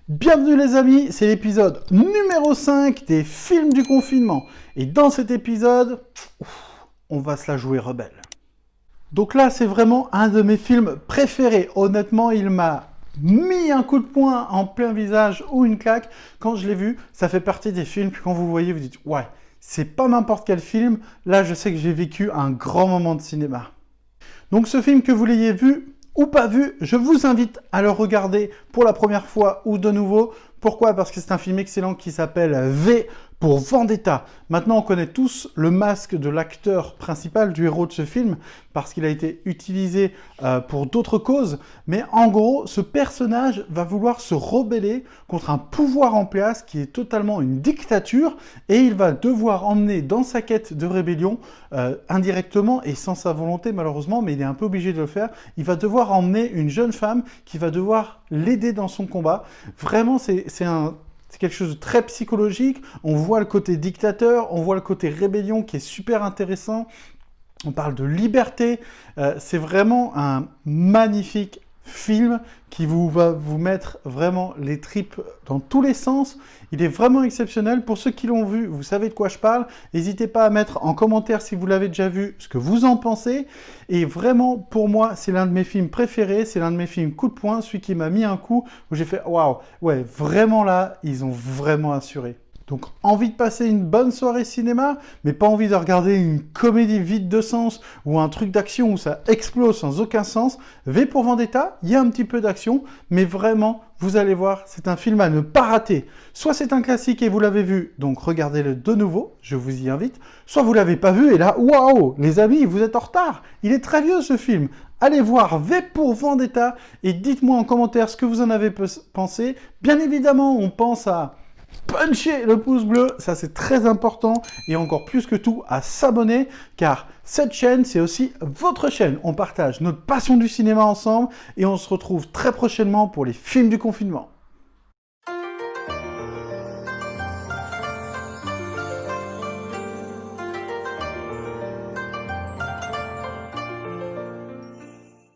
Bienvenue les amis, c'est l'épisode numéro 5 des films du confinement. Et dans cet épisode, on va se la jouer rebelle. Donc là, c'est vraiment un de mes films préférés. Honnêtement, il m'a mis un coup de poing en plein visage ou une claque. Quand je l'ai vu, ça fait partie des films que quand vous voyez, vous dites « Ouais, c'est pas n'importe quel film. Là, je sais que j'ai vécu un grand moment de cinéma. » Donc ce film, que vous l'ayez vu ou pas vu, je vous invite à le regarder pour la première fois ou de nouveau. Pourquoi? Parce que c'est un film excellent qui s'appelle V pour Vendetta. Maintenant, on connaît tous le masque de l'acteur principal, du héros de ce film, parce qu'il a été utilisé pour d'autres causes. Mais en gros, ce personnage va vouloir se rebeller contre un pouvoir en place qui est totalement une dictature, et il va devoir emmener dans sa quête de rébellion, indirectement et sans sa volonté malheureusement, mais il est un peu obligé de le faire, il va devoir emmener une jeune femme qui va devoir l'aider dans son combat. Vraiment, c'est quelque chose de très psychologique. On voit le côté dictateur, on voit le côté rébellion qui est super intéressant. On parle de liberté. C'est vraiment un magnifique film qui va vous mettre vraiment les tripes dans tous les sens. Il est vraiment exceptionnel. Pour ceux qui l'ont vu, vous savez de quoi je parle. N'hésitez pas à mettre en commentaire si vous l'avez déjà vu, ce que vous en pensez. Et vraiment, pour moi, c'est l'un de mes films préférés. C'est l'un de mes films coup de poing, celui qui m'a mis un coup où j'ai fait « Waouh, ouais, vraiment là, ils ont vraiment assuré ». Donc, envie de passer une bonne soirée cinéma, mais pas envie de regarder une comédie vide de sens ou un truc d'action où ça explose sans aucun sens. V pour Vendetta, il y a un petit peu d'action, mais vraiment, vous allez voir, c'est un film à ne pas rater. Soit c'est un classique et vous l'avez vu, donc regardez-le de nouveau, je vous y invite. Soit vous l'avez pas vu et là, waouh, les amis, vous êtes en retard. Il est très vieux ce film. Allez voir V pour Vendetta et dites-moi en commentaire ce que vous en avez pensé. Bien évidemment, on pense à puncher le pouce bleu, ça c'est très important, et encore plus que tout à s'abonner, car cette chaîne c'est aussi votre chaîne. On partage notre passion du cinéma ensemble et on se retrouve très prochainement pour les films du confinement.